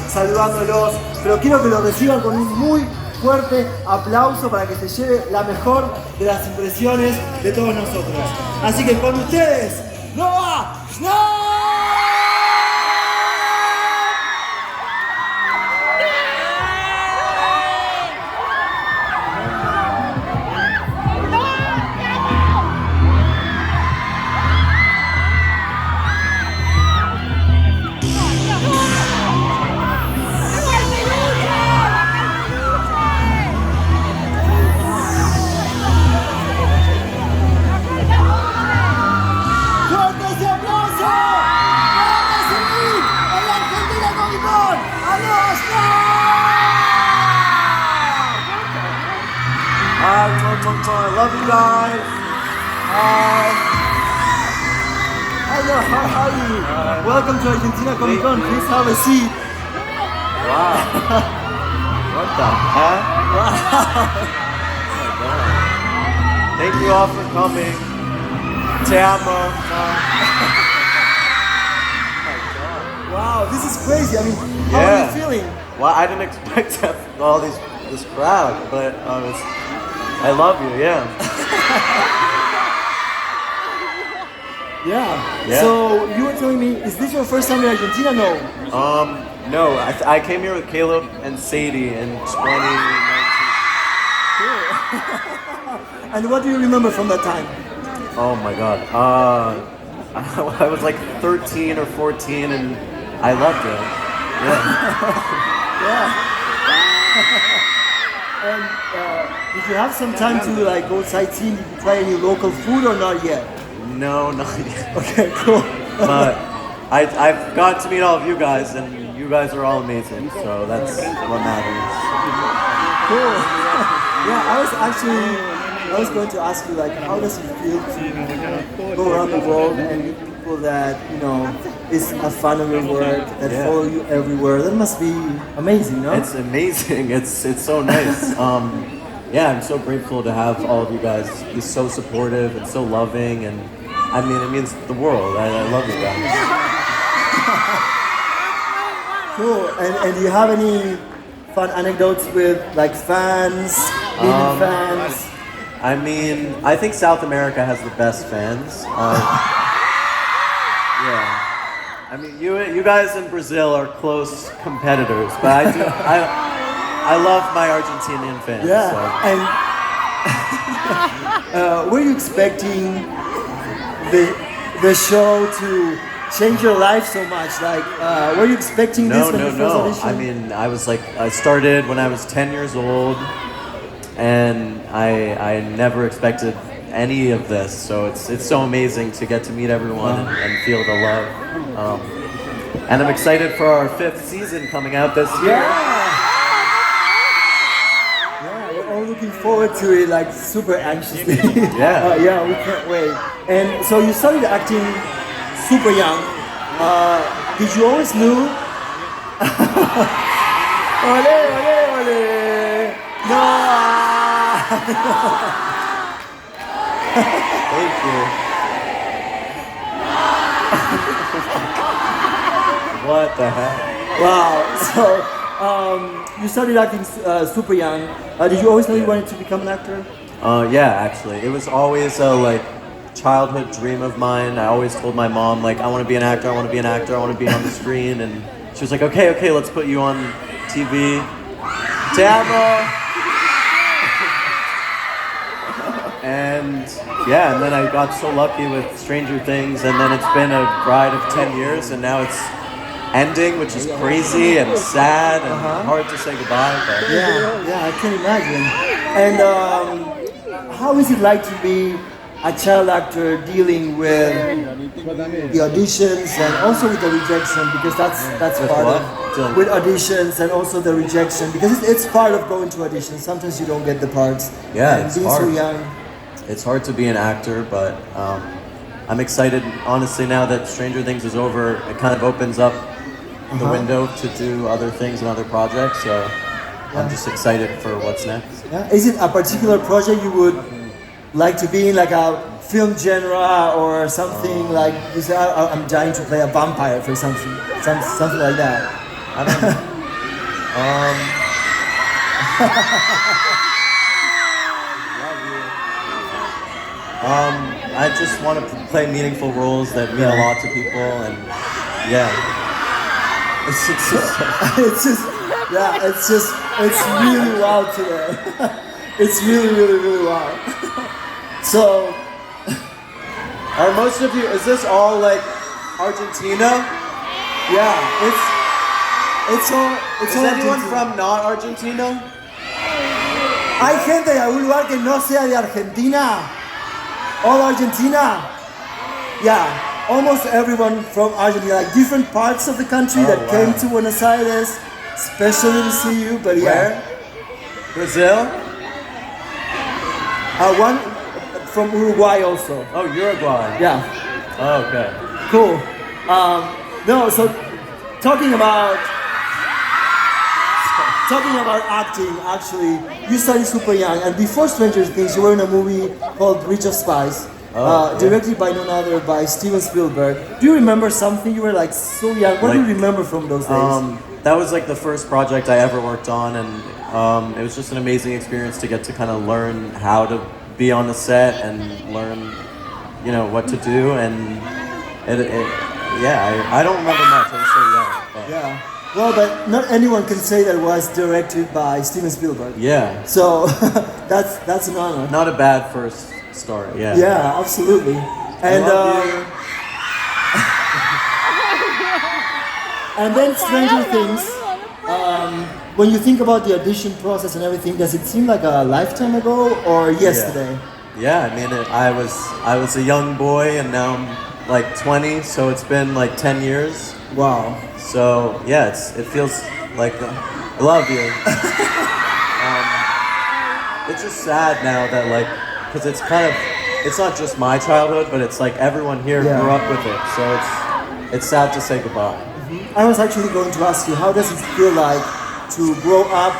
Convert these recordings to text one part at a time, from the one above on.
saludándolos, pero quiero que lo reciban con un muy fuerte aplauso para que se lleve la mejor de las impresiones de todos nosotros. Así que con ustedes, ¡Noah Schnapp! I love you guys. Hello, how are you? Welcome to Argentina Comic Con. Please have a seat. Wow. What the heck? Wow. Thank you all for coming. Te amo. Wow, this is crazy. I mean, how are you feeling? Well, I didn't expect to have all this crowd, but I love you, yeah. Yeah. So you were telling me, is this your first time in Argentina? No. No. I came here with Caleb and Sadie in 2019. Cool. And what do you remember from that time? Oh my God. I was like 13 or 14, and I loved it. Yeah. And did you have some time to like go sightseeing? Did you try any local food or not yet? No, not yet. Okay, cool. But I've got to meet all of you guys, and you guys are all amazing, so that's what matters. Cool. Yeah, I was going to ask you, like, how does it feel to go around the world and meet people that, you know, is a fan of your work, that follow you everywhere? That must be amazing, no? It's amazing. It's so nice. Yeah, I'm so grateful to have all of you guys be so supportive and so loving, and I mean, it means the world. I love you guys. Cool. And do you have any fun anecdotes with like fans, being fans? I mean, I think South America has the best fans. Yeah. I mean, you guys in Brazil are close competitors, but I love my Argentinian fans. Yeah. So. And were you expecting the show to change your life so much? Like, were you expecting this when you first auditioned? I mean, I started when I was 10 years old, and I never expected any of this. So it's so amazing to get to meet everyone and feel the love. And I'm excited for our 5th season coming out this year. Yeah, we're all looking forward to it, like super anxiously. Yeah. Yeah, we can't wait. And so you started acting super young. Did you always knew? Ole, ole, ole. No. Thank you. What the heck? Wow. So you started acting super young. Did you always know you wanted to become an actor? Yeah, actually, it was always a like childhood dream of mine. I always told my mom, like, I want to be an actor, I want to be an actor, I want to be on the screen, and she was like, okay, let's put you on TV. Te amo. And yeah, and then I got so lucky with Stranger Things, and then it's been a ride of 10 years, and now it's ending, which is crazy and sad and hard to say goodbye. But Yeah, I can imagine. And how is it like to be a child actor dealing with the auditions and also with the rejection? Because that's part of with auditions and also the rejection, because it's part of going to auditions. Sometimes you don't get the parts. Yeah, and it's being hard. so young. It's hard to be an actor, but I'm excited, honestly, now that Stranger Things is over. It kind of opens up the window to do other things and other projects, so I'm just excited for what's next. Yeah. Is it a particular project you would like to be in, like a film genre or something like you say, I'm dying to play a vampire for something like that? I don't know. Love you. I just want to play meaningful roles that mean a lot to people, and yeah. It's really wild today. It's really wild. So, are most of you, is this all like Argentina? Yeah, it's all Is anyone Argentina. from not Argentina? ¿Hay gente de algún lugar que no sea de Argentina? All Argentina? Yeah, almost everyone from Argentina, like different parts of the country that came to Buenos Aires, especially to see you, but yeah. Where? Brazil? One from Uruguay also. Oh, Uruguay. Yeah, Oh, okay. cool. No, so talking about acting, actually, you started super young, and before Stranger Things, you were in a movie called Bridge of Spies, directed by none other by Steven Spielberg. Do you remember something? You were like so young. What do you remember from those days? That was like the first project I ever worked on, and it was just an amazing experience to get to kind of learn how to be on the set and learn, you know, what to do. And I don't remember much. I was so young. But Yeah. Well, but not anyone can say that it was directed by Steven Spielberg. yeah, So that's an honor. not a bad first start. Yeah. Yeah, absolutely. And love you. and then Stranger Things. When you think about the audition process and everything, does it seem like a lifetime ago or yesterday? Yeah, I mean, I was a young boy, and now I'm like 20, so it's been like 10 years. Wow. So yeah, it feels like I love you. It's just sad now that like, because it's not just my childhood, but it's like everyone here Yeah. grew up with it. So it's sad to say goodbye. I was actually going to ask you, how does it feel like to grow up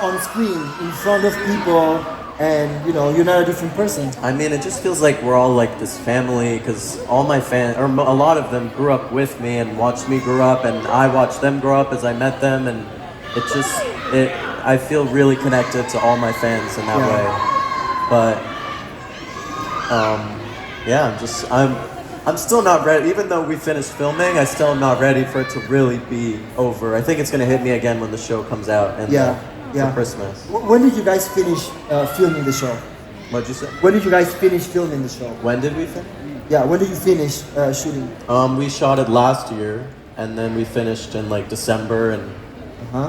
on screen in front of people, and you know you're not a different person? I mean, it just feels like we're all like this family, because all my fans, or a lot of them, grew up with me and watched me grow up, and I watched them grow up as I met them, and I feel really connected to all my fans in that Yeah. way. But yeah, I'm still not ready. Even though we finished filming, I still am not ready for it to really be over. I think it's gonna hit me again when the show comes out and for Christmas. When did you guys finish filming the show? What'd you say? When did you guys finish filming the show? When did we finish? Yeah, when did you finish shooting? We shot it last year, and then we finished in like December, and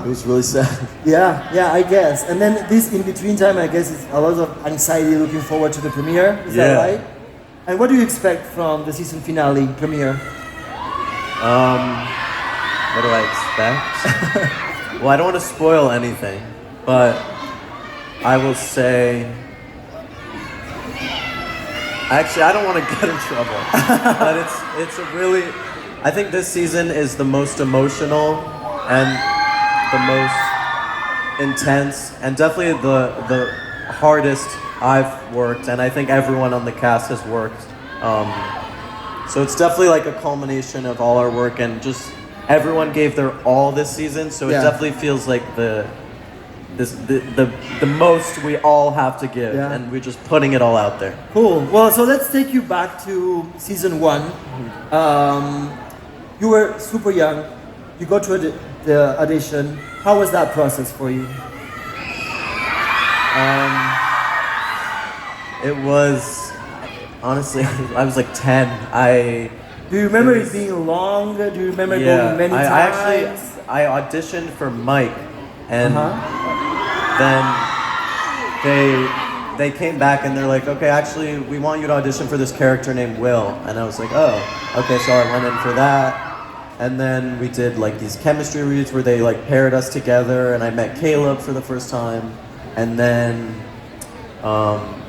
it was really sad. Yeah, I guess. And then this in between time, I guess it's a lot of anxiety looking forward to the premiere. Is that right? And what do you expect from the season finale premiere? What do I expect? Well, I don't want to spoil anything, but I will say. Actually, I don't want to get in trouble, but it's a really. I think this season is the most emotional and the most intense, and definitely the hardest I've worked, and I think everyone on the cast has worked. So it's definitely like a culmination of all our work, and just everyone gave their all this season. So it definitely feels like the most we all have to give, and we're just putting it all out there. Cool. Well, so let's take you back to season 1. You were super young. You go to the audition. How was that process for you? It was, honestly, I was like 10. Do you remember it being long? Do you remember going many times? I auditioned for Mike, and then they came back and they're like, okay, actually, we want you to audition for this character named Will. And I was like, oh, okay, so I went in for that. And then we did like these chemistry reads where they like paired us together, and I met Caleb for the first time. And then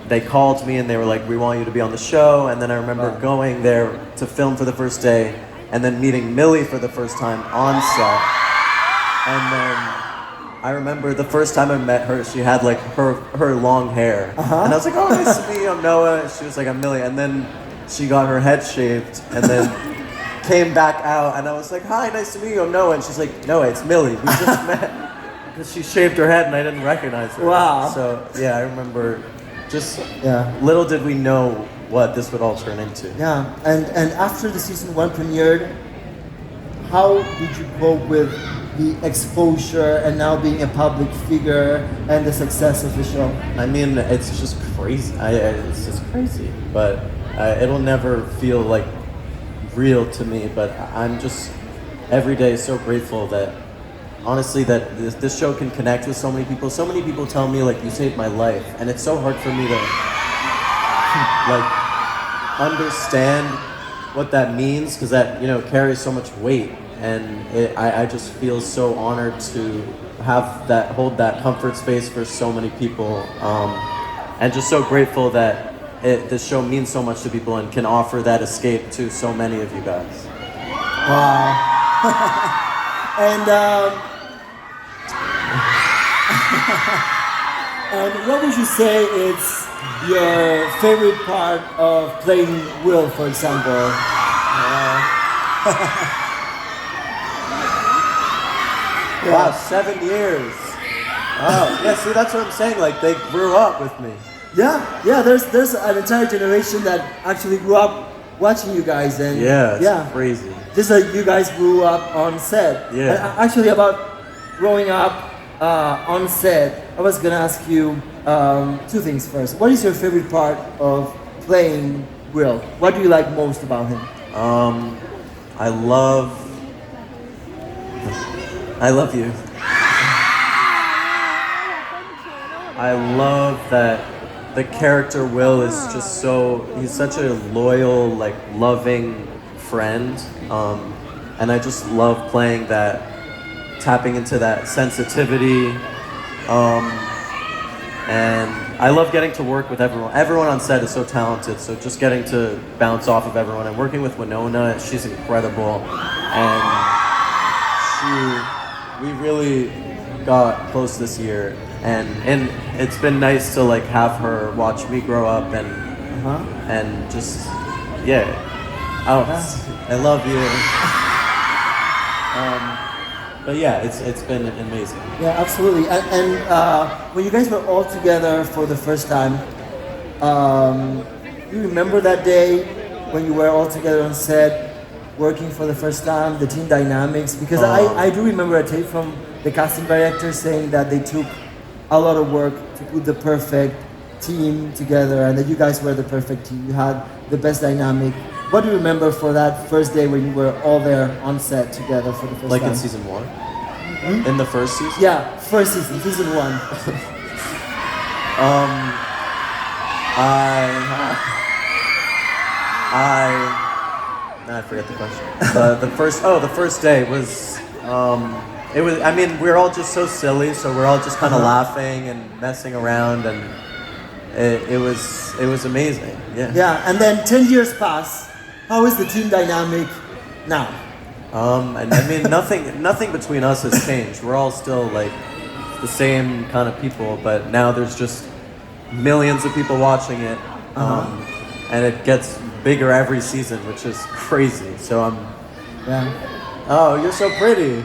they called me and they were like, we want you to be on the show. And then I remember going there to film for the first day, and then meeting Millie for the first time on set. And then I remember the first time I met her, she had like her long hair. And I was like, oh, nice to meet you, I'm Noah. And she was like, I'm Millie. And then she got her head shaved, and then came back out, and I was like, "Hi, nice to meet you, I'm Noah." And she's like, "Noah, it's Millie. We just met." Because she shaved her head, and I didn't recognize her. Wow. So yeah, I remember. Just Yeah. little did we know what this would all turn into. Yeah, and after the season 1 premiered, how did you cope with the exposure and now being a public figure and the success of the show? I mean, it's just crazy. It's just crazy, but it'll never feel like real to me. But I'm just every day so grateful that honestly that this show can connect with so many people. So many people tell me like you saved my life, and it's so hard for me to like understand what that means because that carries so much weight, and I just feel so honored to hold that comfort space for so many people, and just so grateful that this show means so much to people and can offer that escape to so many of you guys. Wow. And and what would you say is your favorite part of playing Will, for example? Wow, 7 years. Oh, yeah, see, that's what I'm saying. Like, they grew up with me. Yeah. There's an entire generation that actually grew up watching you guys, and it's crazy. Just like you guys grew up on set. Yeah. And actually, about growing up on set, I was gonna ask you two things first. What is your favorite part of playing Will? What do you like most about him? I love you. I love that the character Will is just he's such a loyal, like loving friend. And I just love playing that, tapping into that sensitivity. And I love getting to work with everyone. Everyone on set is so talented, so just getting to bounce off of everyone. And working with Winona, she's incredible. And we really got close this year. And it's been nice to like have her watch me grow up and just, I love you. But yeah, it's been amazing. Yeah, absolutely. And when you guys were all together for the first time, you remember that day when you were all together on set, working for the first time, the team dynamics? Because I do remember a tape from the casting director saying that they took a lot of work to put the perfect team together, and that you guys were the perfect team. You had the best dynamic. What do you remember for that first day when you were all there on set together for the first time? Like in season 1? Mm-hmm. In the first season? Yeah, first season, season 1. I forget the question. The first day was, it was, I mean, we're all just so silly, so we're all just kind of laughing and messing around, and it was amazing. Yeah. Yeah, and then 10 years pass. How is the team dynamic now? And I mean, nothing between us has changed. We're all still like the same kind of people, but now there's just millions of people watching it, and it gets bigger every season, which is crazy. So oh, you're so pretty.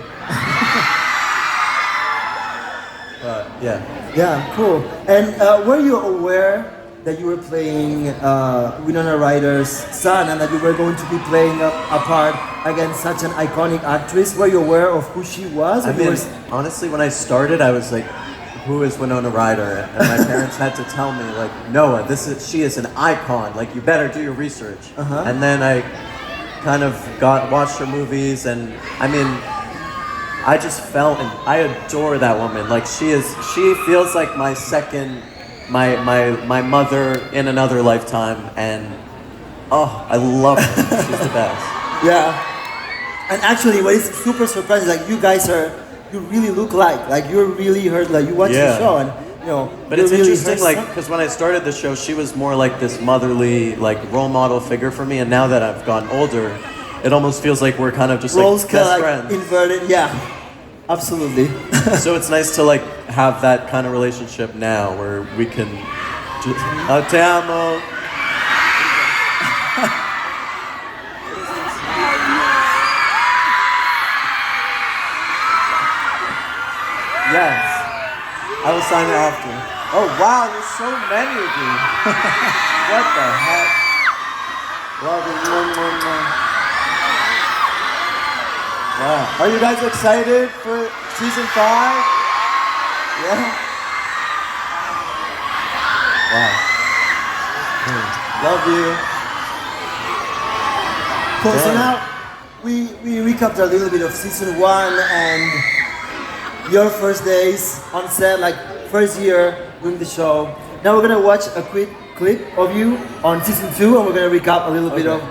But yeah. Yeah, cool. And were you aware that you were playing Winona Ryder's son, and that you were going to be playing a part against such an iconic actress? Were you aware of who she was? I mean, honestly, when I started, I was like, who is Winona Ryder? And my parents had to tell me, like, Noah, she is an icon. Like, you better do your research. And then I kind of watched her movies, and I mean, I just I adore that woman. Like, she feels like my second, my mother in another lifetime, and I love her. She's the best. Yeah. And actually, what is super surprising, like, you guys you really look like you're really her, like, you watch the show, and But it's really interesting, like, because when I started the show, she was more like this motherly, like, role model figure for me, and now that I've gotten older, it almost feels like we're kind of just roles like best like friends. Inverted, yeah, absolutely. So it's nice to like have that kind of relationship now, where we can just, te amo. Yes. I will sign it after. Oh wow, there's so many of you. What the heck? Love it. Wow. Are you guys excited for season 5? Yeah? Wow. Love you. Cool, so Yeah. now we recapped a little bit of season 1 and your first days on set, like first year doing the show. Now we're gonna watch a quick clip of you on season 2 and we're gonna recap a little bit of,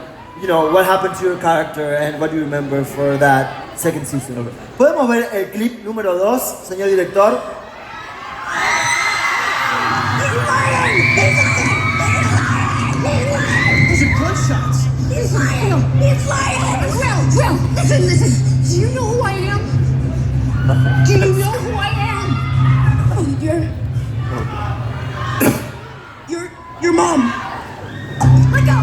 you know, what happened to your character and what you remember for that second season. ¿Podemos ver el clip número 2, señor director? Those are gunshots. He's lying. He's lying. Will, listen. Do you know who I am? Do you know who I am? Oh, your mom. Let go.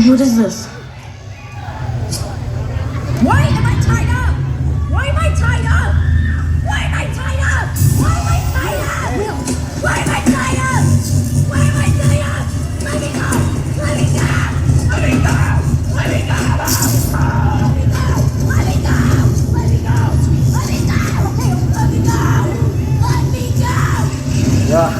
What is this? Why am I tied up? Why am I tied up? Why am I tied up? Why am I tied up? Will, why am I tied up? Why am I tied up? Let me go! Let me go! Let me go! Let me go! Let me go! Let me go! Let me go! Let me go! Let me go! Let me go! Yeah.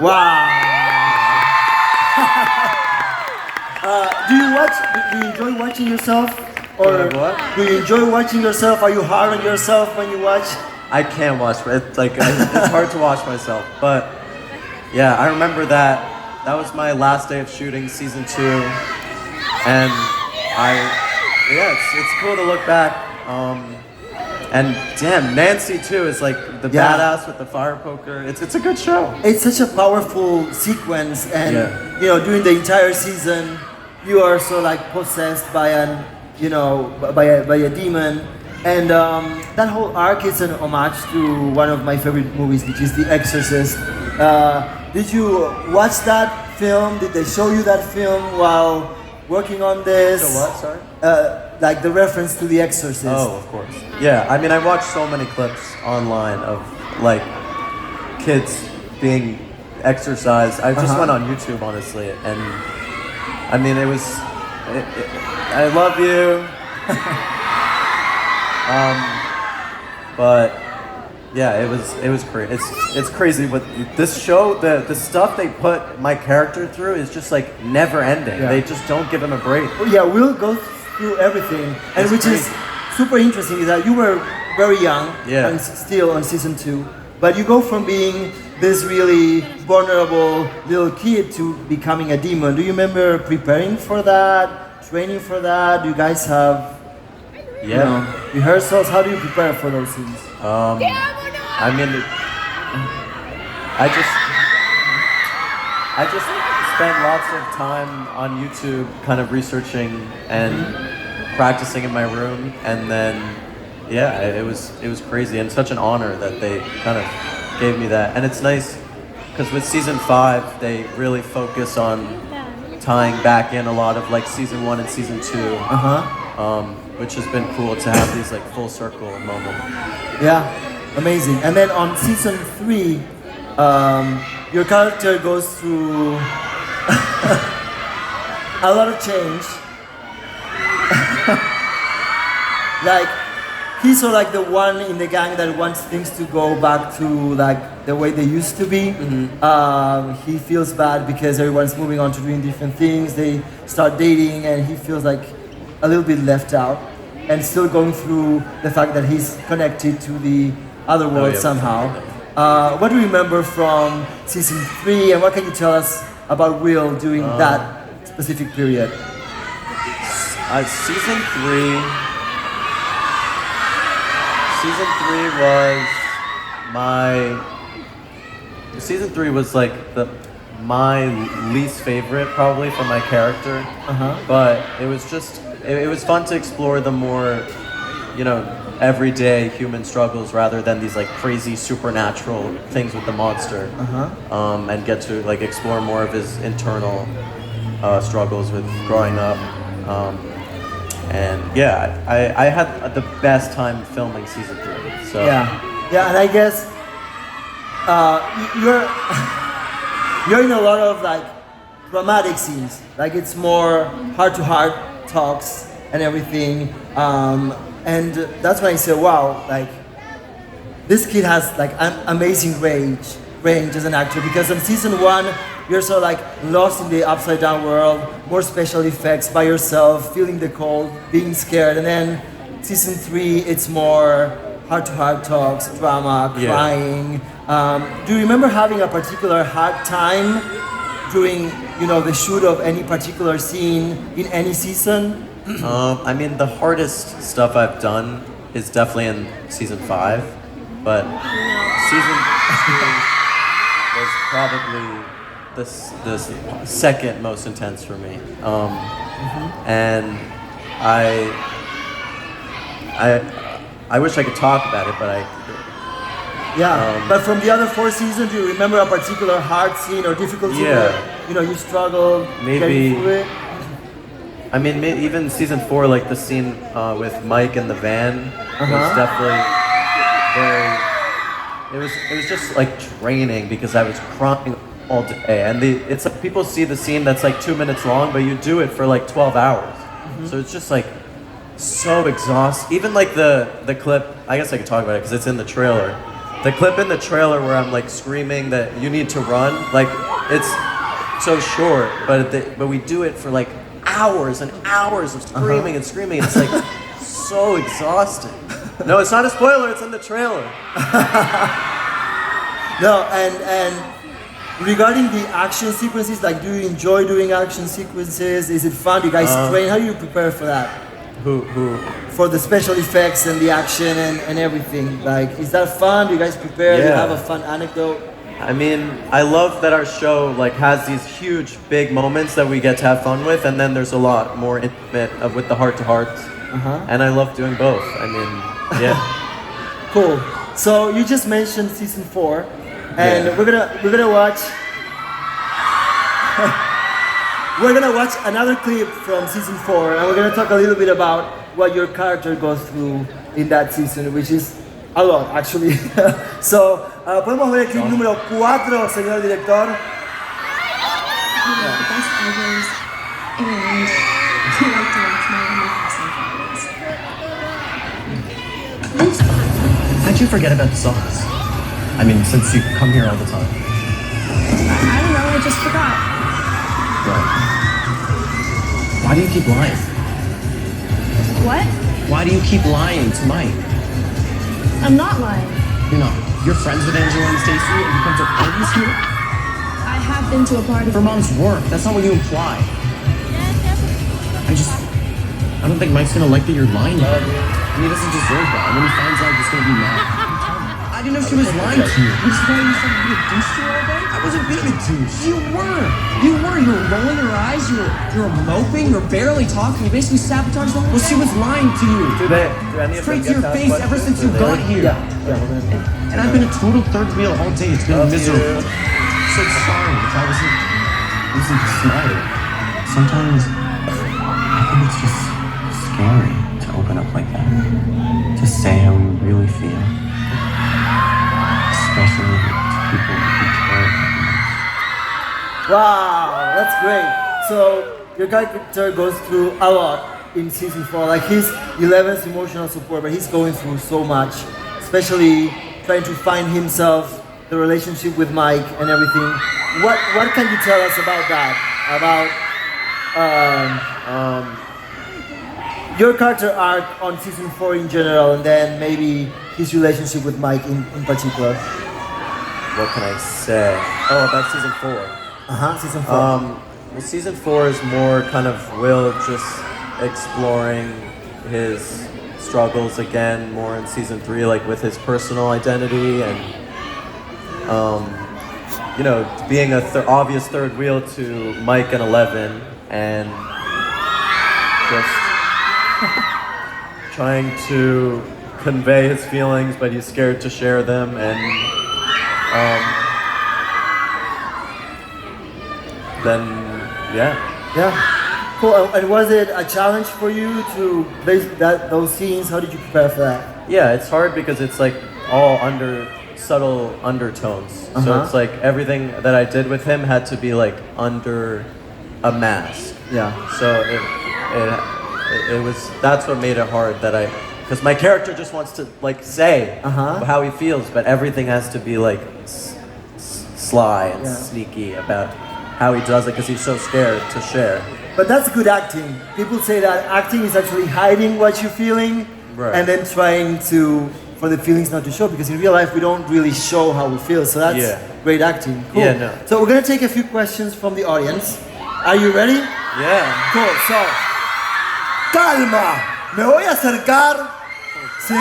Wow. Do you enjoy watching yourself? Or What? do you enjoy watching yourself? Are you hard on yourself when you watch? I can't watch, it's like it's hard to watch myself. But yeah, I remember that was my last day of shooting season 2, and it's cool to look back. And damn, Nancy too is like the Yeah. badass with the fire poker. It's a good show. It's such a powerful sequence, and Yeah. you know, during the entire season, you are so like possessed by by a demon, and that whole arc is an homage to one of my favorite movies, which is The Exorcist. Did you watch that film? Did they show you that film while working on this? So what? Sorry. Like the reference to The Exorcist. Oh, of course. Yeah, I mean, I watched so many clips online of like kids being exercised. I just went on YouTube, honestly, and I mean, I love you. But yeah, it was crazy. It's crazy with this show. The stuff they put my character through is just like never ending. Yeah. They just don't give him a break. Oh, yeah, we'll go through everything, and It's which is crazy. super interesting is that you were very young Yeah. and still on season 2, but you go from being this really vulnerable little kid to becoming a demon. Do you remember preparing for that, training for that? Do you guys have rehearsals? How do you prepare for those scenes? I mean, I just spent lots of time on YouTube kind of researching and practicing in my room, and then it was crazy and such an honor that they kind of gave me that. And it's nice because with season 5 they really focus on tying back in a lot of like season 1 and season 2. which has been cool to have these like full circle moments. Yeah, amazing. And then on season 3, your character goes through a lot of change. Like, he's sort of like the one in the gang that wants things to go back to like the way they used to be. He feels bad because everyone's moving on to doing different things. They start dating and he feels like a little bit left out and still going through the fact that he's connected to the other world somehow. What do you remember from season 3 and what can you tell us about Will during that specific period? Season 3 was Season 3 was like my least favorite probably for my character. But it was just, it was fun to explore the more, you know, everyday human struggles rather than these like crazy supernatural things with the monster. And get to like explore more of his internal struggles with growing up. And yeah, I had the best time filming season 3. So yeah, and I guess you're in a lot of like dramatic scenes. Like it's more heart-to-heart talks and everything. And that's when I say, wow, like this kid has like an amazing range as an actor, because in season 1 you're sort of like lost in the upside down world, more special effects, by yourself, feeling the cold, being scared, and then season 3 it's more heart-to-heart talks, drama, crying. Do you remember having a particular hard time during, you know, the shoot of any particular scene in any season? I mean, the hardest stuff I've done is definitely in season 5, but season 2 was probably the second most intense for me. And I wish I could talk about it, but but from the other 4 seasons, do you remember a particular hard scene or difficult scene where, you know, you struggled getting through it? I mean, even season 4, like the scene with Mike in the van was definitely very. It was just like draining because I was crying all day, and it's like people see the scene that's like 2 minutes long, but you do it for like 12 hours. So it's just like so exhausting. Even like the clip, I guess I could talk about it because it's in the trailer. The clip in the trailer where I'm like screaming that you need to run, like it's so short, but we do it for like hours and hours of screaming and screaming. It's like so exhausting. No, it's not a spoiler, it's in the trailer. No, and regarding the action sequences, like do you enjoy doing action sequences? Is it fun? Do you guys train? How do you prepare for that? Who? For the special effects and the action and everything. Like, is that fun? Do you guys prepare? Do you have a fun anecdote? I mean, I love that our show like has these huge, big moments that we get to have fun with, and then there's a lot more intimate with the heart-to-hearts. And I love doing both. I mean, yeah. Cool. So you just mentioned season 4, and we're gonna watch. We're gonna watch another clip from season 4, and we're gonna talk a little bit about what your character goes through in that season, which is a lot, actually. So, podemos ver el clip número 4, señor director. The best elders, and I like to watch my own videos. How'd you forget about the sauce? I mean, since you come here all the time. I don't know, I just forgot. Why do you keep lying? What? Why do you keep lying to Mike? I'm not lying. You're not. You're friends with Angela and Stacy and you come to parties here? I have been to a party. For Mom's work. That's not what you imply. I don't think Mike's gonna like that you're lying to him. And he doesn't deserve that. And when he finds out, he's gonna be mad. I didn't know she was lying to you. This is why you said you were a douche to her all day? I wasn't being a douche. You were. You were rolling your eyes. You were moping. You were barely talking. You basically sabotaged the whole thing. Well, she was lying to you. Straight to your face ever since you got here. And I've been a total third wheel all day. It's been miserable. So sorry if I wasn't smarter. Sometimes I think it's just scary to open up like that. To say how we really feel. Especially to people who care about you. Wow, that's great. So your character goes through a lot in season 4. Like he's 11's emotional support, but he's going through so much, especially trying to find himself, the relationship with Mike and everything. What can you tell us about that? About your character arc on season 4 in general, and then maybe his relationship with Mike in particular. What can I say? Oh, about season 4. Season 4. Well, season 4 is more kind of Will just exploring his struggles again more in season 3, like with his personal identity and, you know, being a obvious third wheel to Mike and 11 and just trying to convey his feelings, but he's scared to share them and then, yeah. Cool. And was it a challenge for you to place those scenes? How did you prepare for that? Yeah, it's hard because it's like all subtle undertones. So it's like everything that I did with him had to be like under a mask. Yeah. So it was, that's what made it hard because my character just wants to like say how he feels, but everything has to be like sly and sneaky about how he does it because he's so scared to share. But that's good acting. People say that acting is actually hiding what you're feeling and then trying for the feelings not to show, because in real life we don't really show how we feel. So that's great acting. Cool. Yeah, no. So we're gonna take a few questions from the audience. Are you ready? Yeah. Cool. So, calma. Me voy a acercar. Sí.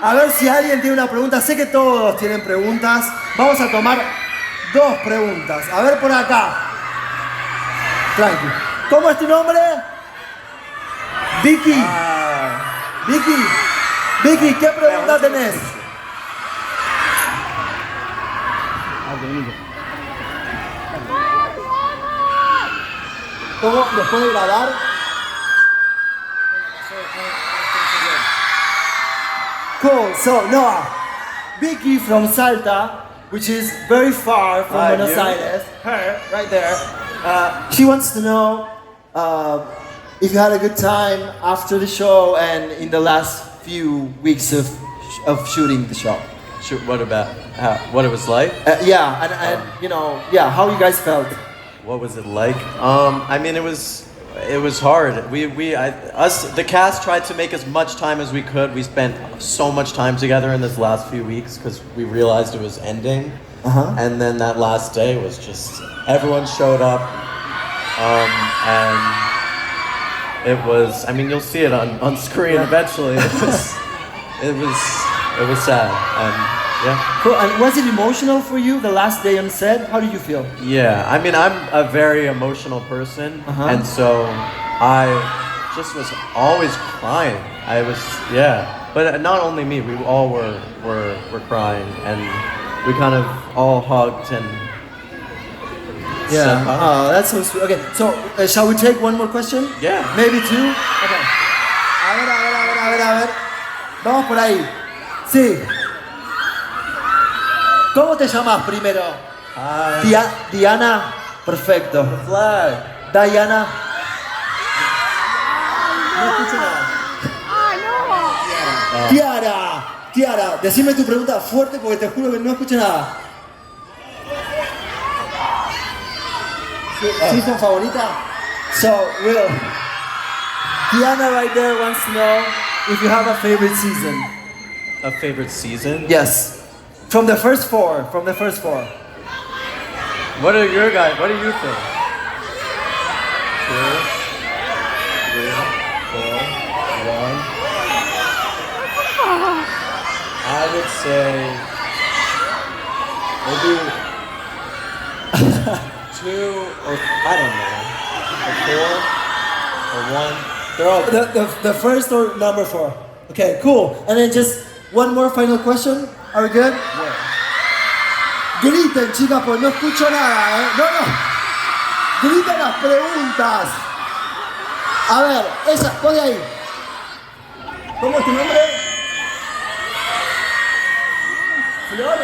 A ver si alguien tiene una pregunta. Sé que todos tienen preguntas. Vamos a tomar 2 preguntas. A ver por acá. Tranqui. ¿Cómo es tu nombre? Vicky. Vicky, ¿qué pregunta tenés? ¿Cómo? ¿Después de grabar? Cool. So, Noah, Vicky from Salta, which is very far from Buenos Aires. Her, right there. She wants to know if you had a good time after the show and in the last few weeks of shooting the show. What about what it was like? And you know, how you guys felt. What was it like? I mean, it was hard. The cast tried to make as much time as we could. We spent so much time together in this last few weeks because we realized it was ending. And then that last day was just, everyone showed up. And it was, I mean, you'll see it on screen eventually. It was sad. And yeah. Cool. And was it emotional for you the last day on set? How did you feel? Yeah, I mean, I'm a very emotional person, and so I just was always crying. But not only me, we all were crying, and we kind of all hugged and said hi. Oh, that's so sweet. Okay, so shall we take one more question? Yeah. Maybe 2? Okay. A ver. Vamos por ahí. Sí. ¿Cómo te llamas primero? Diana. Perfecto. Flag. Diana. No escucho nada. Tiara, decime tu pregunta fuerte porque te juro que no escucho nada. ¿Season favorita? So, Will, Diana right there wants to know if you have a favorite season. A favorite season? Yes. From the first 4. What are your guys? What do you think? 2, 3, 4, 1. I would say maybe 2 or I don't know, a 4 or 1. They're all The first or number 4. Okay, cool. And then just one more final question. Are we good? Yeah. Griten, chicas, pues no escucho nada, ¿eh? No. Griten las preguntas. A ver, esa, ponle ahí. ¿Cómo es tu nombre? Flor.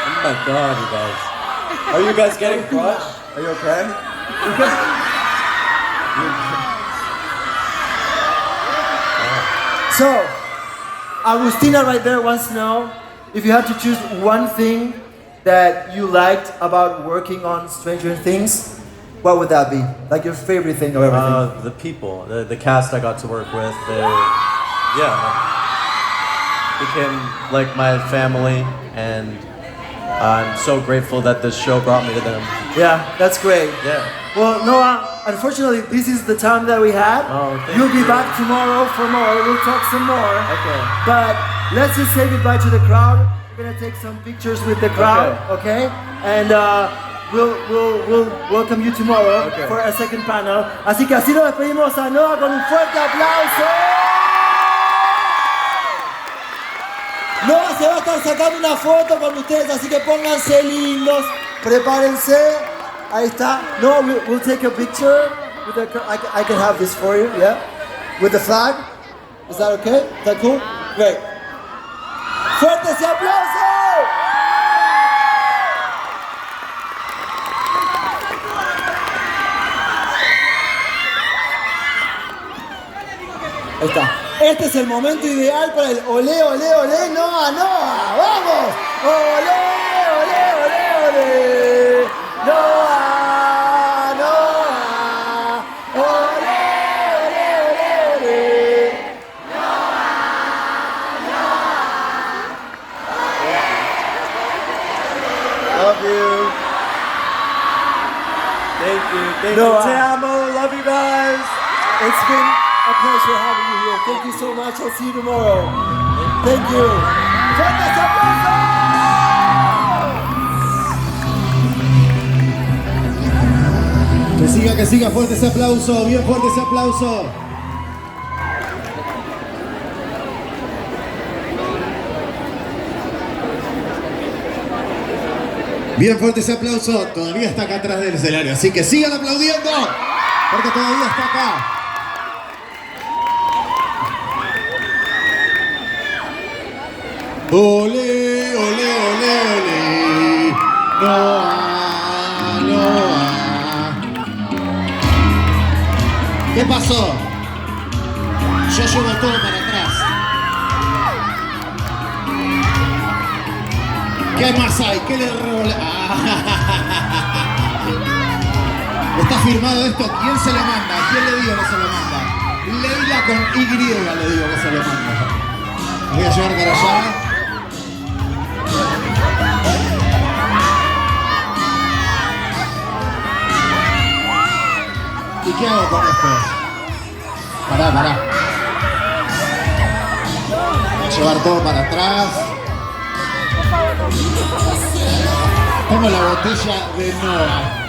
Oh my God, you guys. Are you guys getting crushed? Are you okay? So, Agustina right there wants to know if you had to choose one thing that you liked about working on Stranger Things, what would that be? Like your favorite thing of everything? The people, the cast I got to work with, became like my family, and I'm so grateful that this show brought me to them. Yeah, that's great. Yeah. Well, Noah, unfortunately, this is the time that we had. Oh, thank You'll be you. back tomorrow for more. We'll talk some more. Okay. But let's just say goodbye to the crowd. We're gonna take some pictures with the crowd, okay? And we'll welcome you tomorrow for a second panel. Así que así nos despedimos a Noah con un fuerte aplauso. Noah se va a estar sacando una foto con ustedes, así que pónganse lindos, prepárense. Ahí está. Noah, we'll take a picture with the. I can have this for you, yeah, with the flag. Is that okay? Is that cool? Great. ¡Fuerte ese aplauso! Ahí está. Este es el momento ideal para el olé, olé, olé, Noah, Noah. ¡Vamos! ¡Olé, olé, olé, olé! ¡Noah, Noah! ¡Olé, olé, olé, olé! Love you. Thank you. Thank Noah. you. Te amo. Love you guys. It's been a pleasure having you here. Thank you so much. I'll see you tomorrow. Thank you. ¡Fuerte ese aplauso! Que siga fuerte ese aplauso, bien fuerte ese aplauso. Bien fuerte ese aplauso, todavía está acá atrás del escenario, así que sigan aplaudiendo, porque todavía está acá. Olé, olé, olé, olé, Noah, Noah. ¿Qué pasó? Yo llevo todo para atrás. ¿Qué más hay? ¿Qué le rola? Está firmado esto. ¿Quién se lo manda? ¿Quién le digo que se lo manda? Leila con Y le digo que se lo manda. Voy a llevar para allá. ¿Y qué hago con esto? Pará. Voy a llevar todo para atrás. Tengo la botella de Noah.